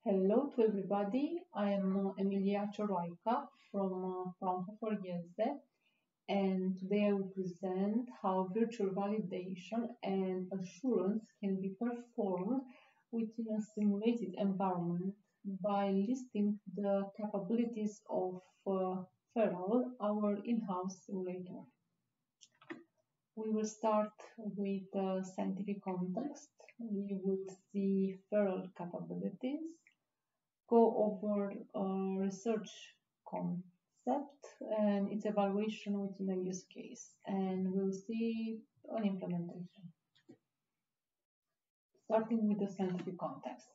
Hello to everybody. I am Emilia Choroica from Fraunhofer Jeze, and today I will present how virtual validation and assurance can be performed within a simulated environment by listing the capabilities of Feral, our in-house simulator. We will start with the scientific context. We will see Feral capabilities, go over a research concept and its evaluation within a use case, and we'll see an implementation. Starting with the scientific context.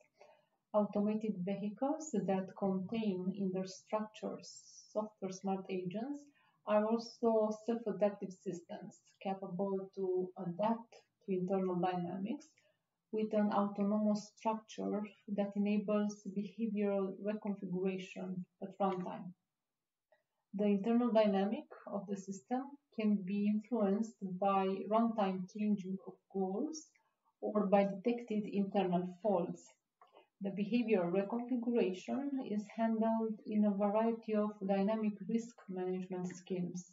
Automated vehicles that contain in their structures software smart agents are also self-adaptive systems capable to adapt to internal dynamics with an autonomous structure that enables behavioral reconfiguration at runtime. The internal dynamic of the system can be influenced by runtime changing of goals or by detected internal faults. The behavioral reconfiguration is handled in a variety of dynamic risk management schemes.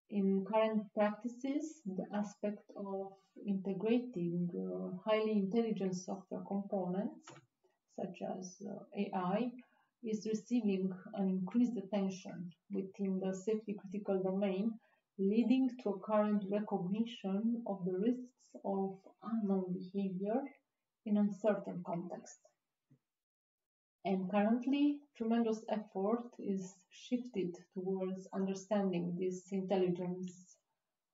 In current practices, the aspect of integrating highly intelligent software components, such as AI, is receiving an increased attention within the safety critical domain, leading to a current recognition of the risks of unknown behavior in uncertain context. And currently, tremendous effort is shifted towards understanding this intelligence,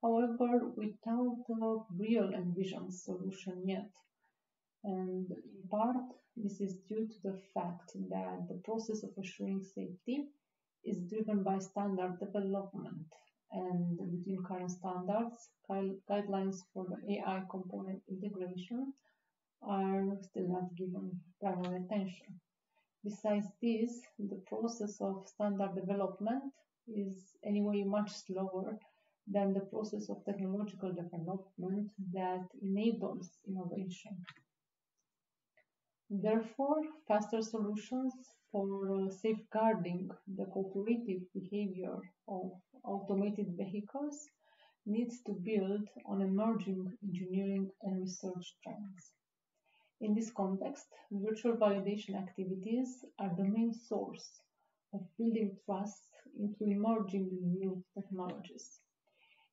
however, without a real envisioned solution yet. And in part, this is due to the fact that the process of assuring safety is driven by standard development, and within current standards, guidelines for the AI component integration are still not given primary attention. Besides this, the process of standard development is anyway much slower than the process of technological development that enables innovation. Therefore, faster solutions for safeguarding the cooperative behavior of automated vehicles needs to build on emerging engineering and research trends. In this context, virtual validation activities are the main source of building trust into emerging new technologies.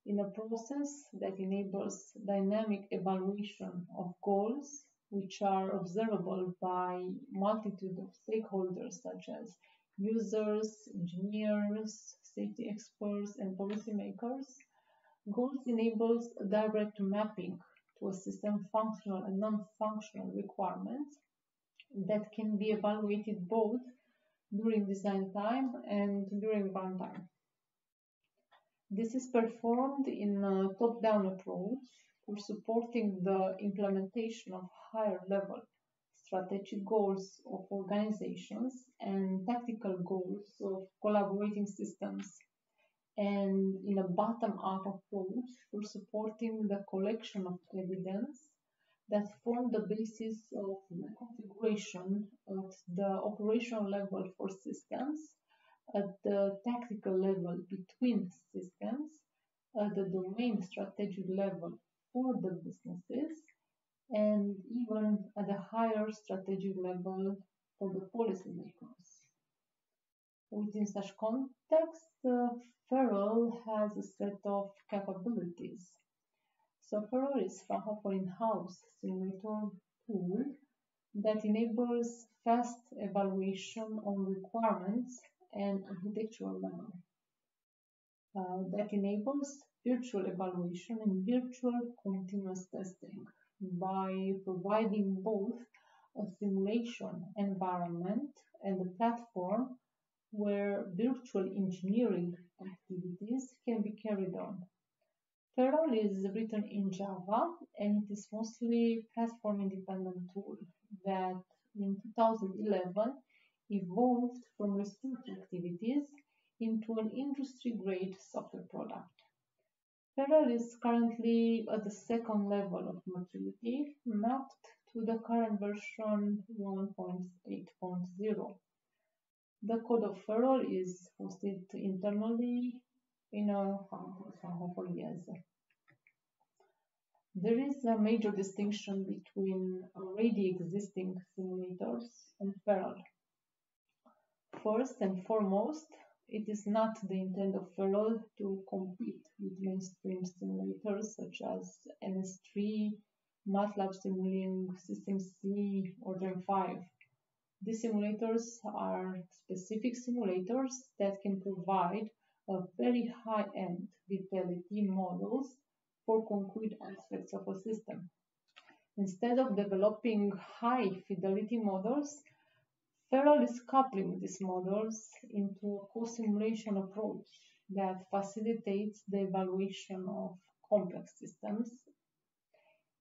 In a process that enables dynamic evaluation of goals, which are observable by multitude of stakeholders such as users, engineers, safety experts, and policymakers, goals enables direct mapping to a system functional and non-functional requirements that can be evaluated both during design time and during runtime. This is performed in a top-down approach for supporting the implementation of higher level strategic goals of organizations and tactical goals of collaborating systems, and in a bottom-up approach for supporting the collection of evidence that form the basis of the configuration at the operational level for systems, at the tactical level between systems, at the domain strategic level for the businesses, and even at a higher strategic level for the policymakers. Within such context, Feral has a set of capabilities. So Feral is Fraunhofer in-house simulator tool that enables fast evaluation on requirements and architectural level. That enables virtual evaluation and virtual continuous testing by providing both a simulation environment and a platform where virtual engineering activities can be carried on. Feral is written in Java, and it is mostly platform-independent tool that in 2011 evolved from research activities into an industry-grade software product. Feral is currently at the second level of maturity, mapped to the current version 1.8.0. The code of Feral is hosted internally in a for years. There is a major distinction between already existing simulators and Feral. First and foremost, it is not the intent of Feral to compete with mainstream simulators such as NS3, MATLAB Simulink, System C, or Gen5. These simulators are specific simulators that can provide a very high-end fidelity models for concrete aspects of a system. Instead of developing high-fidelity models, Feral is coupling these models into a co-simulation approach that facilitates the evaluation of complex systems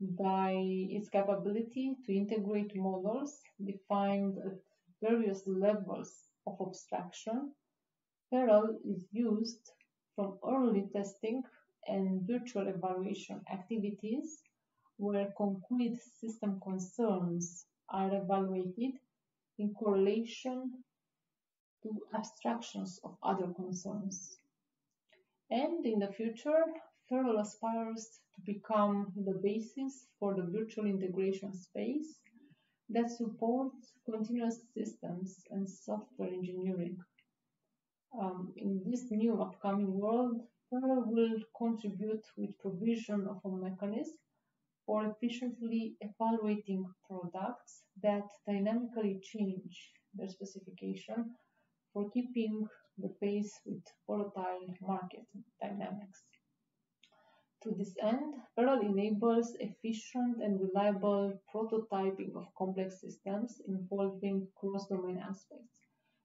by its capability to integrate models defined at various levels of abstraction. Feral is used from early testing and virtual evaluation activities where concrete system concerns are evaluated in correlation to abstractions of other concerns. And in the future, Feral aspires to become the basis for the virtual integration space that supports continuous systems and software engineering. In this new upcoming world, Feral will contribute with provision of a mechanism for efficiently evaluating products that dynamically change their specification for keeping the pace with volatile market dynamics. To this end, Feral enables efficient and reliable prototyping of complex systems involving cross-domain aspects.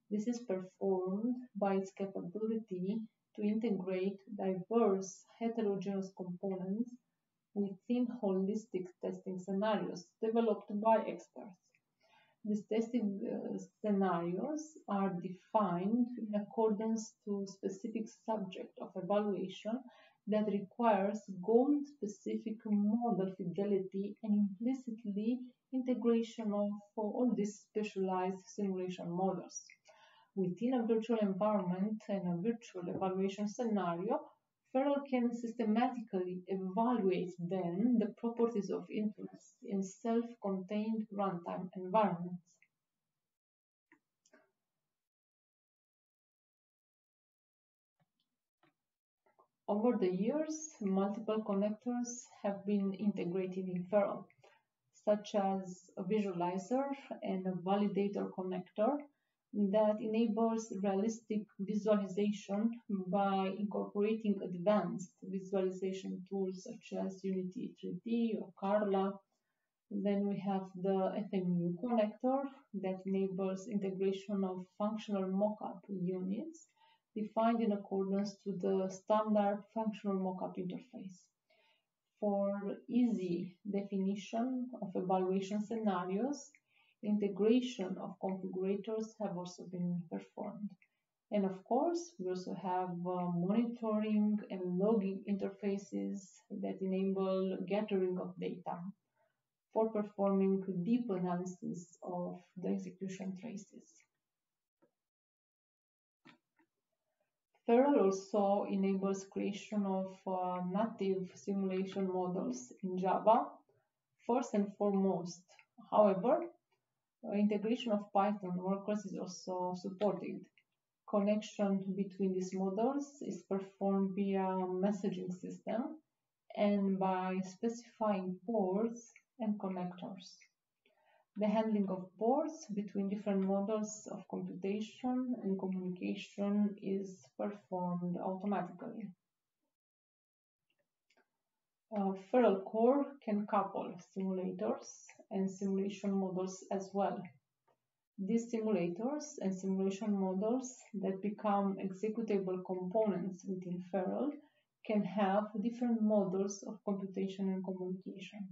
This is performed by its capability to integrate diverse heterogeneous components within holistic testing scenarios developed by experts. These testing scenarios are defined in accordance to specific subject of evaluation that requires goal-specific model fidelity and implicitly integration of all these specialized simulation models. Within a virtual environment and a virtual evaluation scenario, Feral can systematically evaluate then the properties of interest in self-contained runtime environments. Over the years, multiple connectors have been integrated in Feral, such as a visualizer and a validator connector that enables realistic visualization by incorporating advanced visualization tools such as Unity 3D or Carla. Then we have the FMU connector that enables integration of functional mockup units defined in accordance to the standard functional mockup interface. For easy definition of evaluation scenarios, integration of configurators have also been performed. And of course, we also have monitoring and logging interfaces that enable gathering of data for performing deep analysis of the execution traces. Feral also enables creation of native simulation models in Java, first and foremost. However, integration of Python workers is also supported. Connection between these models is performed via a messaging system and by specifying ports and connectors. The handling of ports between different models of computation and communication is performed automatically. Feral Core can couple simulators and simulation models as well. These simulators and simulation models that become executable components within Feral can have different models of computation and communication.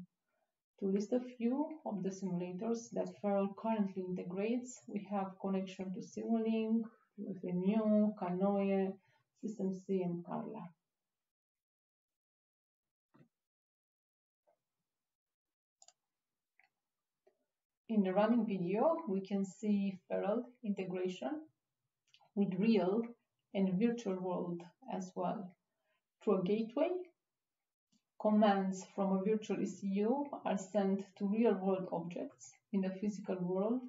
To list a few of the simulators that Feral currently integrates, we have connection to Simulink, FMU, Canoe, System C, and Carla. In the running video, we can see feral integration with real and virtual world as well. Through a gateway, commands from a virtual ECU are sent to real-world objects in the physical world,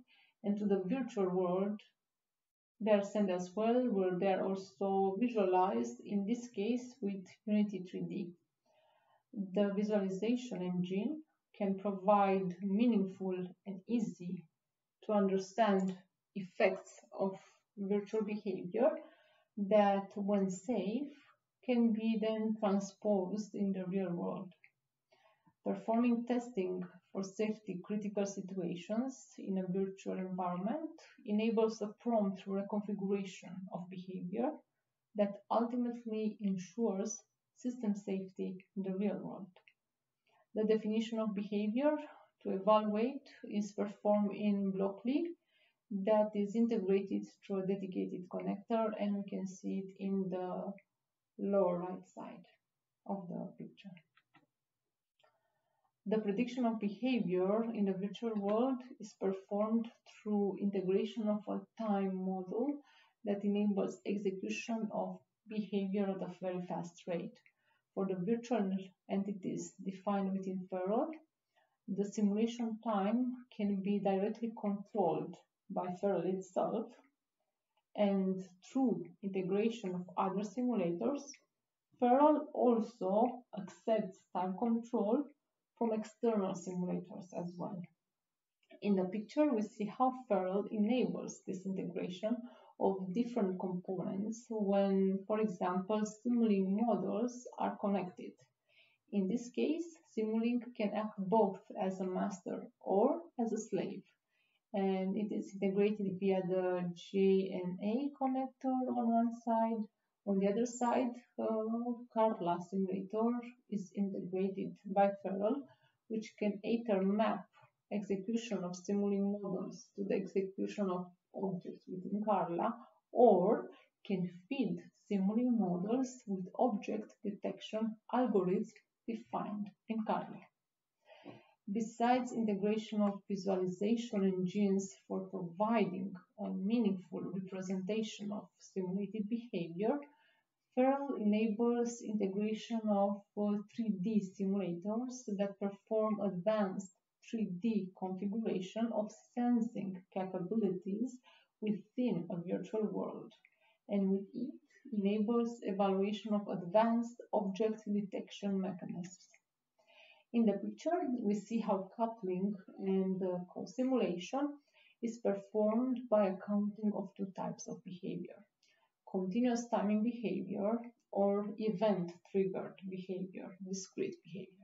and to the virtual world they are sent as well, where they are also visualized, in this case with Unity 3D. The visualization engine can provide meaningful and easy to understand effects of virtual behavior that, when safe, can be then transposed in the real world. Performing testing for safety critical situations in a virtual environment enables a prompt reconfiguration of behavior that ultimately ensures system safety in the real world. The definition of behavior to evaluate is performed in Blockly that is integrated through a dedicated connector, and we can see it in the lower right side of the picture. The prediction of behavior in the virtual world is performed through integration of a time model that enables execution of behavior at a very fast rate. For the virtual entities defined within Feral, the simulation time can be directly controlled by Feral itself, and through integration of other simulators, Feral also accepts time control from external simulators as well. In the picture, we see how Feral enables this integration of different components when, for example, Simulink models are connected. In this case, Simulink can act both as a master or as a slave, and it is integrated via the JNA connector on one side. On the other side, Carla simulator is integrated by Feral, which can either map execution of Simulink models to the execution of objects within Carla, or can feed Simulink models with object detection algorithms defined in Carla. Besides integration of visualization engines for providing a meaningful representation of simulated behavior, Feral enables integration of 3D simulators that perform advanced 3D configuration of sensing capabilities within a virtual world, and with it enables evaluation of advanced object detection mechanisms. In the picture, we see how coupling and co-simulation is performed by accounting of two types of behavior: continuous timing behavior or event-triggered behavior, discrete behavior.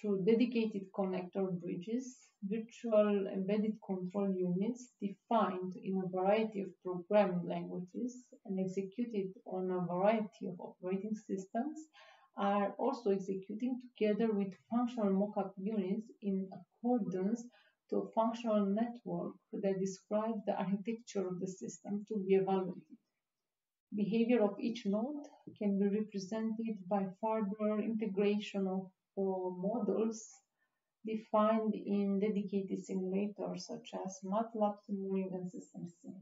Through dedicated connector bridges, virtual embedded control units defined in a variety of programming languages and executed on a variety of operating systems are also executing together with functional mockup units in accordance to a functional network that describes the architecture of the system to be evaluated. Behavior of each node can be represented by further integration of models defined in dedicated simulators such as MATLAB Simulink and SystemSim.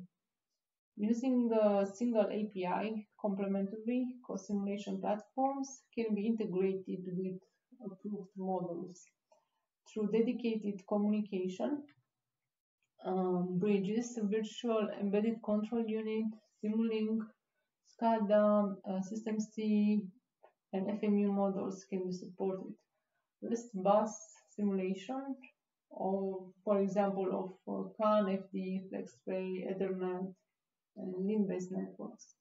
Using a single API, complementary co-simulation platforms can be integrated with approved models. Through dedicated communication bridges, virtual embedded control unit, Simulink, SCADA, SystemC, and FMU models can be supported. REST bus simulation of, for example, of CAN, FD, FlexRay, Ethernet, and link-based networks.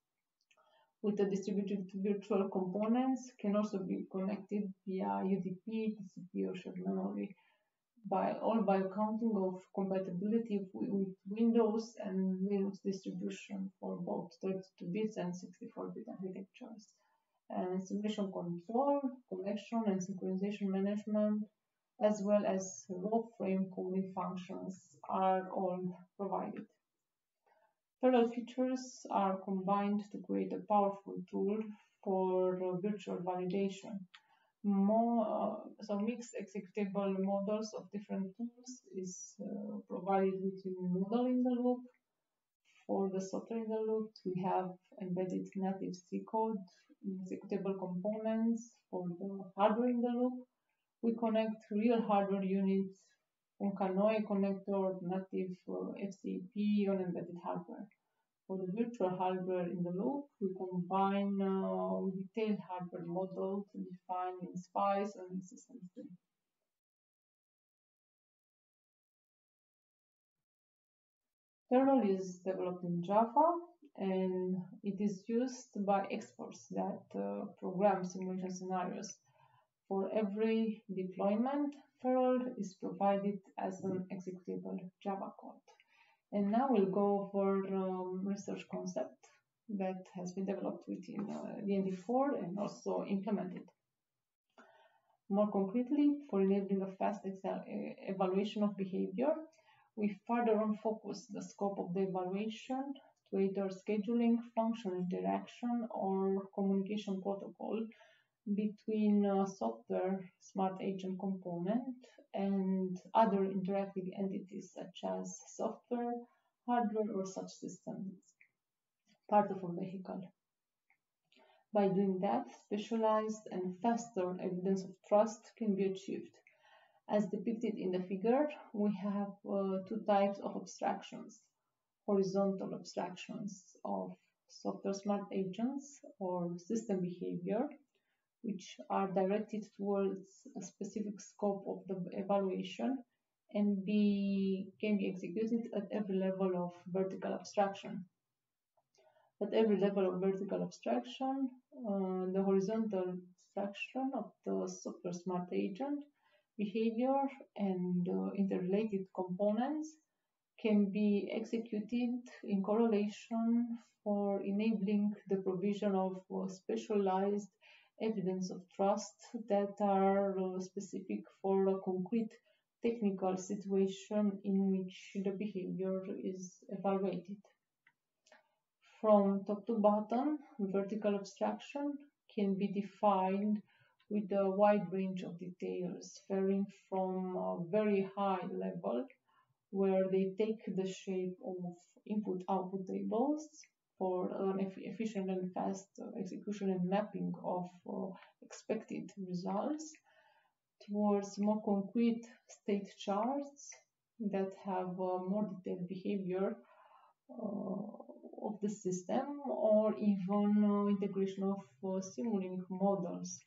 With the distributed virtual components can also be connected via UDP, TCP, or shared memory, by accounting of compatibility with Windows and Linux distribution for both 32 bits and 64-bit architectures. And simulation control, connection, and synchronization management, as well as raw frame coding functions, are all provided. Feral features are combined to create a powerful tool for virtual validation. Mixed executable models of different tools is provided within model in the loop. For the software in the loop, we have embedded native C code in executable components. For the hardware in the loop, we connect real hardware units on Canoe connector, native FCP on embedded hardware. For the virtual hardware in the loop, we combine detailed hardware model to define in SPICE and system. Perl is developed in Java, and it is used by experts that program simulation scenarios. For every deployment, Perl is provided as an executable Java code. And now we'll go over research concept that has been developed within DND4 and also implemented. More concretely, for enabling a fast evaluation of behavior, we further on focus the scope of the evaluation to either scheduling, function interaction, or communication protocol between software smart agent component and other interactive entities such as software, hardware, or such systems, part of a vehicle. By doing that, specialized and faster evidence of trust can be achieved. As depicted in the figure, we have two types of abstractions. Horizontal abstractions of software smart agents or system behavior, which are directed towards a specific scope of the evaluation and can be executed at every level of vertical abstraction. At every level of vertical abstraction, the horizontal abstraction of the software smart agent behavior and interrelated components can be executed in correlation for enabling the provision of specialized evidence of trust that are specific for a concrete technical situation in which the behavior is evaluated. From top to bottom, vertical abstraction can be defined with a wide range of details, varying from a very high level, where they take the shape of input-output tables for an efficient and fast execution and mapping of expected results, towards more concrete state charts that have more detailed behavior of the system, or even integration of Simulink models,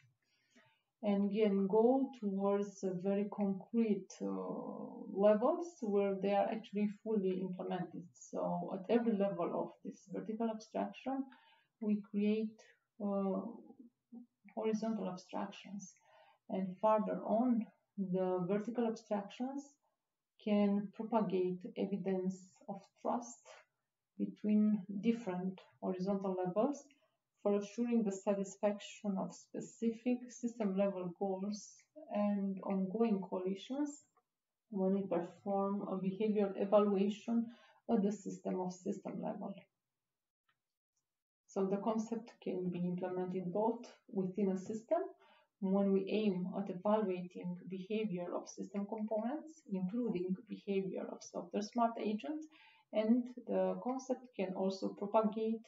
and again go towards very concrete levels where they are actually fully implemented. So at every level of this vertical abstraction, we create horizontal abstractions, and further on, the vertical abstractions can propagate evidence of trust between different horizontal levels for assuring the satisfaction of specific system-level goals and ongoing coalitions when we perform a behavior evaluation at the system of system level. So the concept can be implemented both within a system when we aim at evaluating behavior of system components, including behavior of software smart agents, and the concept can also propagate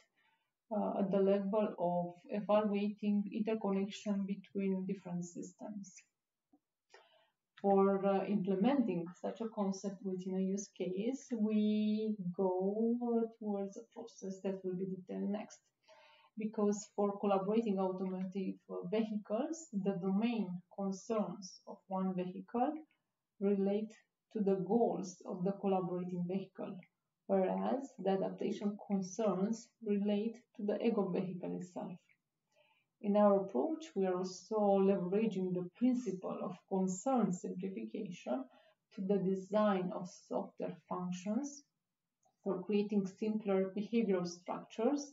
at the level of evaluating interconnection between different systems. For implementing such a concept within a use case, we go towards a process that will be detailed next. Because for collaborating automotive vehicles, the domain concerns of one vehicle relate to the goals of the collaborating vehicle, whereas the adaptation concerns relate to the ego vehicle itself. In our approach, we are also leveraging the principle of concern simplification to the design of software functions for creating simpler behavioral structures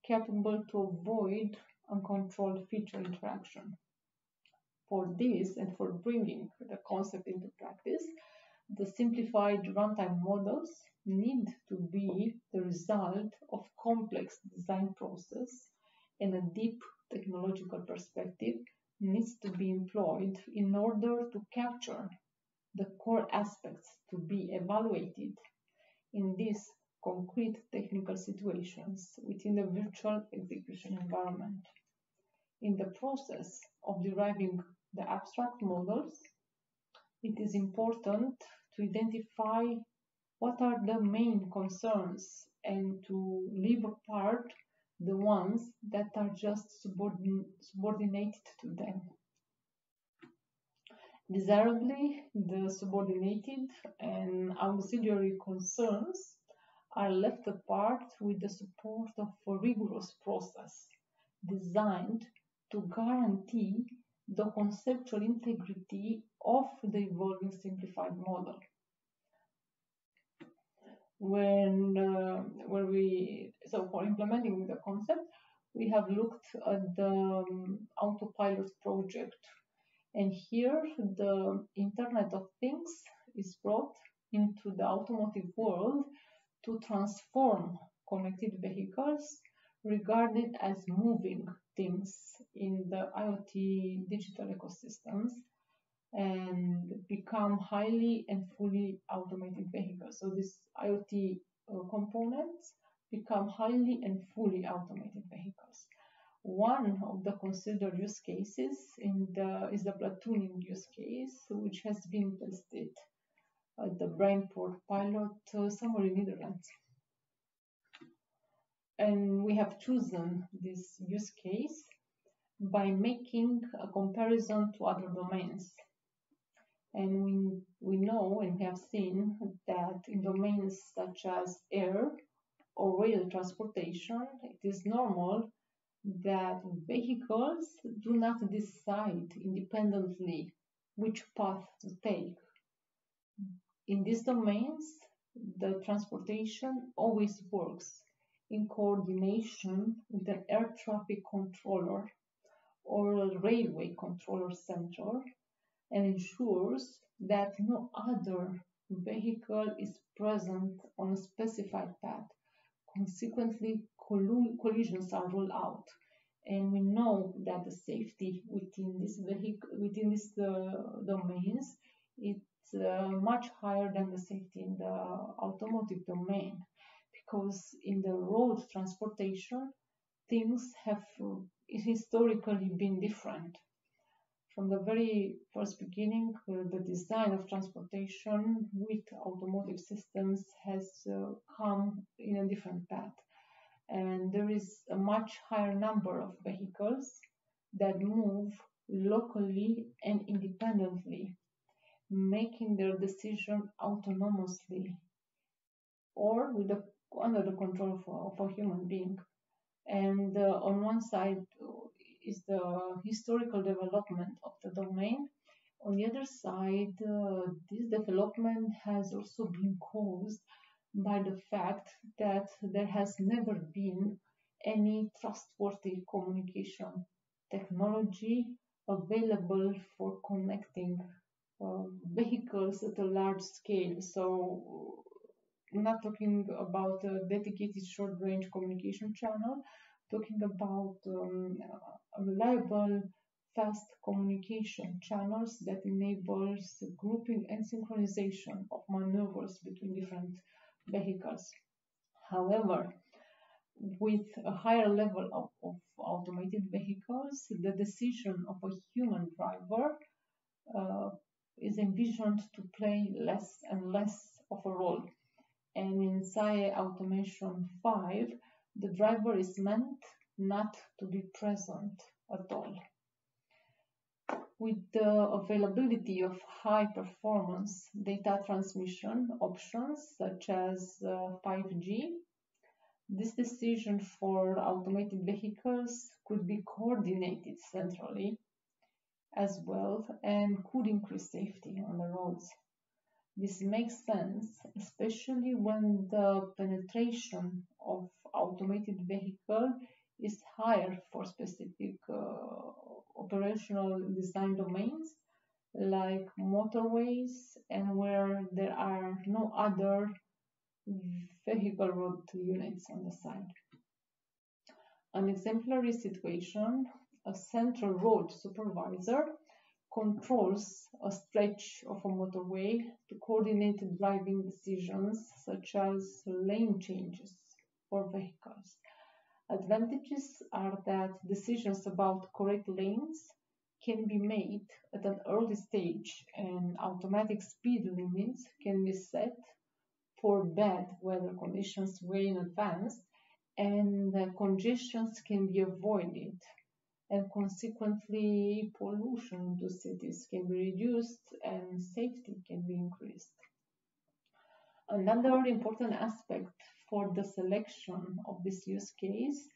capable to avoid uncontrolled feature interaction. For this and for bringing the concept into practice, the simplified runtime models need to be the result of complex design process and a deep technological perspective, needs to be employed in order to capture the core aspects to be evaluated in these concrete technical situations within the virtual execution environment. In the process of deriving the abstract models, it is important to identify what are the main concerns and to leave apart the ones that are just subordinated to them. Desirably, the subordinated and auxiliary concerns are left apart with the support of a rigorous process designed to guarantee the conceptual integrity of the evolving simplified model. So for implementing the concept, we have looked at the autopilot project, and here the Internet of Things is brought into the automotive world to transform connected vehicles regarded as moving things in the IoT digital ecosystems and become highly and fully automated vehicles. So these IoT components become highly and fully automated vehicles. One of the considered use cases is the platooning use case, which has been tested at the Brainport pilot somewhere in Netherlands. And we have chosen this use case by making a comparison to other domains. And we know and have seen that in domains such as air or rail transportation, it is normal that vehicles do not decide independently which path to take. In these domains, the transportation always works in coordination with an air traffic controller or a railway controller center, and ensures that no other vehicle is present on a specified path. Consequently, collisions are ruled out, and we know that the safety within these domains is much higher than the safety in the automotive domain, because in the road transportation, things have historically been different. From the very first beginning, the design of transportation with automotive systems has come in a different path. And there is a much higher number of vehicles that move locally and independently, making their decision autonomously or under the control of a human being. And on one side is the historical development of the domain. On the other side, this development has also been caused by the fact that there has never been any trustworthy communication technology available for connecting vehicles at a large scale. So I'm not talking about a dedicated short-range communication channel, talking about reliable, fast communication channels that enables grouping and synchronization of maneuvers between different vehicles. However, with a higher level of automated vehicles, the decision of a human driver is envisioned to play less and less of a role. And in SAE Automation 5, the driver is meant not to be present at all. With the availability of high performance data transmission options such as 5G, this decision for automated vehicles could be coordinated centrally as well and could increase safety on the roads. This makes sense, especially when the penetration of automated vehicle is higher for specific operational design domains like motorways and where there are no other vehicle road units on the side. An exemplary situation a central road supervisor controls a stretch of a motorway to coordinate driving decisions such as lane changes for vehicles. Advantages are that decisions about correct lanes can be made at an early stage and automatic speed limits can be set for bad weather conditions way in advance, and congestions can be avoided, and consequently pollution to cities can be reduced and safety can be increased. Another important aspect for the selection of this use case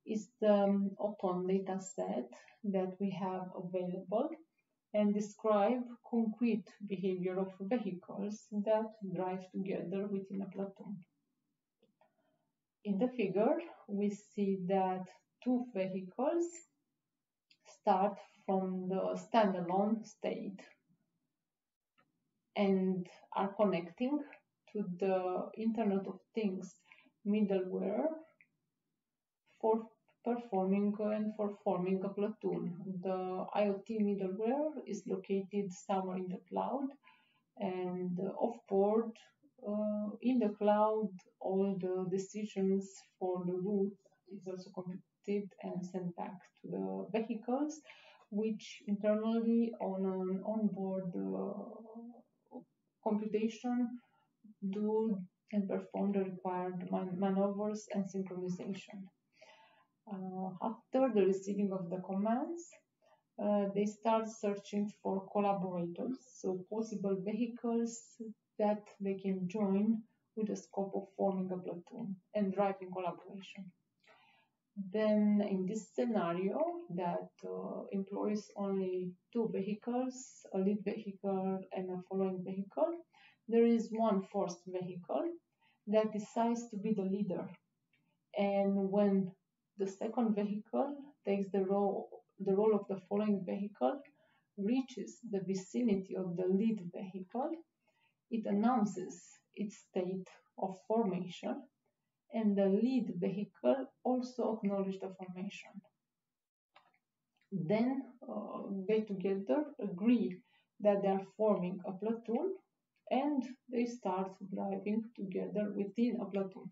is the open data set that we have available and describe concrete behavior of vehicles that drive together within a platoon. In the figure, we see that two vehicles start from the standalone state and are connecting to the Internet of Things middleware for performing and forming a platoon. The IoT middleware is located somewhere in the cloud, and off-board in the cloud, all the decisions for the route is also computed and sent back to the vehicles, which internally on an onboard computation do and perform the required maneuvers and synchronization. After the receiving of the commands, they start searching for collaborators, so possible vehicles that they can join with the scope of forming a platoon and driving collaboration. Then in this scenario that employs only two vehicles, a lead vehicle and a following vehicle, there is one forced vehicle that decides to be the leader. And when the second vehicle takes the role of the following vehicle, reaches the vicinity of the lead vehicle, it announces its state of formation, and the lead vehicle also acknowledges the formation. Then they together agree that they are forming a platoon, and they start driving together within a platoon.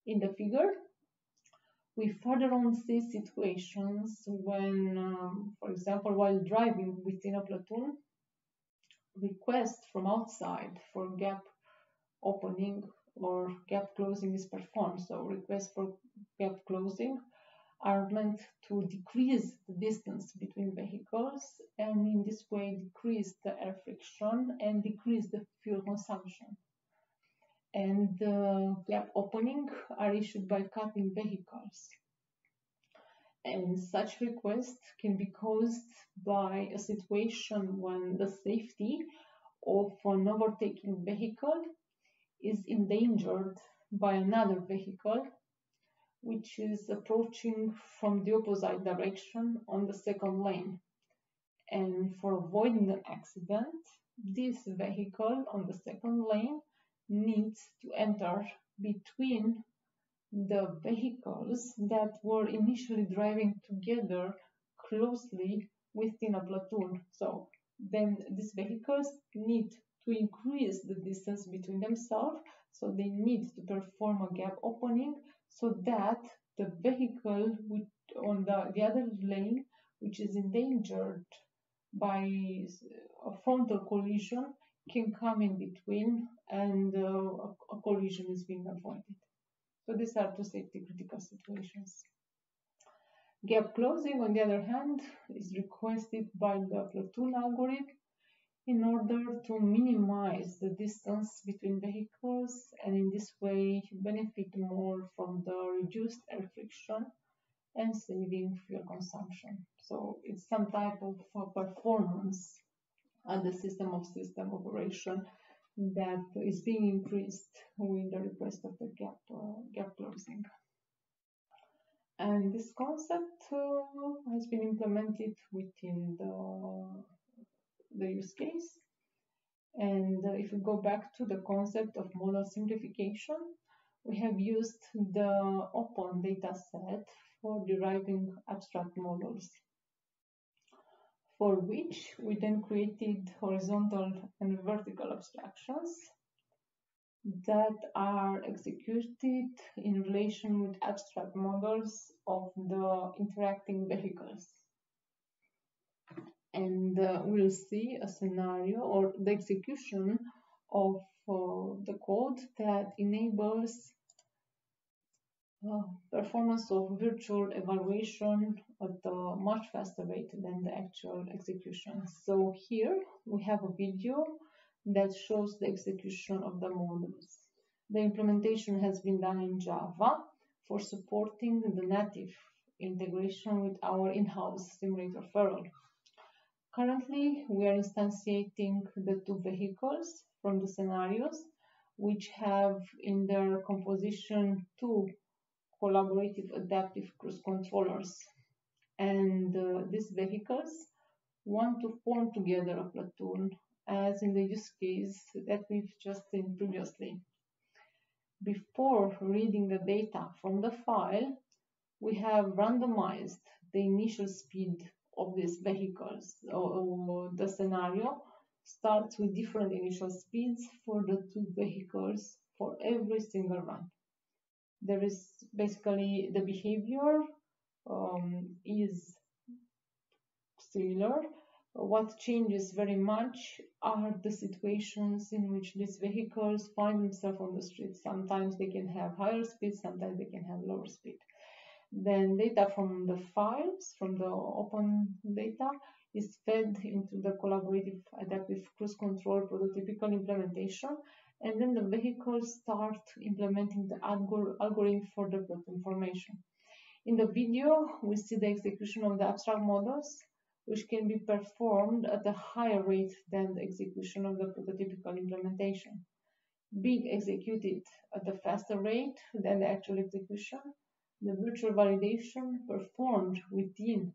In the figure, we further on see situations when, for example, while driving within a platoon, request from outside for gap opening or gap closing is performed. So requests for gap closing are meant to decrease the distance between vehicles and in this way decrease the air friction and decrease the fuel consumption. And gap opening are issued by coupling vehicles. And such requests can be caused by a situation when the safety of an overtaking vehicle is endangered by another vehicle which is approaching from the opposite direction on the second lane. And for avoiding an accident, this vehicle on the second lane needs to enter between the vehicles that were initially driving together closely within a platoon. So then these vehicles need to increase the distance between themselves, so they need to perform a gap opening so that the vehicle on the other lane, which is endangered by a frontal collision, can come in between and a collision is being avoided. So these are two safety critical situations. Gap closing, on the other hand, is requested by the platoon algorithm in order to minimize the distance between vehicles and in this way benefit more from the reduced air friction and saving fuel consumption. So it's some type of performance at the system operation that is being increased with the request of the gap closing. And this concept has been implemented within the use case. And if we go back to the concept of modal simplification, we have used the open dataset for deriving abstract models, for which we then created horizontal and vertical abstractions that are executed in relation with abstract models of the interacting vehicles. And we'll see a scenario or the execution of the code that enables performance of virtual evaluation at a much faster rate than the actual execution. So here we have a video that shows the execution of the models. The implementation has been done in Java for supporting the native integration with our in-house simulator Feral. Currently, we are instantiating the two vehicles from the scenarios, which have in their composition two collaborative adaptive cruise controllers. And these vehicles want to form together a platoon, as in the use case that we've just seen previously. Before reading the data from the file, we have randomized the initial speed of these vehicles. So the scenario starts with different initial speeds for the two vehicles for every single run. There is basically the behavior is similar. What changes very much are the situations in which these vehicles find themselves on the street. Sometimes they can have higher speed, sometimes they can have lower speed. Then data from the files, from the open data, is fed into the collaborative adaptive cruise control prototypical implementation, and then the vehicles start implementing the algorithm for the platoon formation. In the video, we see the execution of the abstract models, which can be performed at a higher rate than the execution of the prototypical implementation. Being executed at a faster rate than the actual execution, the virtual validation performed within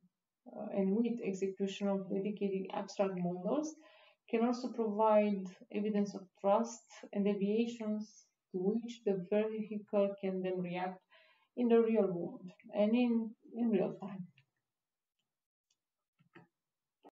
and with execution of dedicated abstract models can also provide evidence of trust and deviations to which the vehicle can then react in the real world and in real time.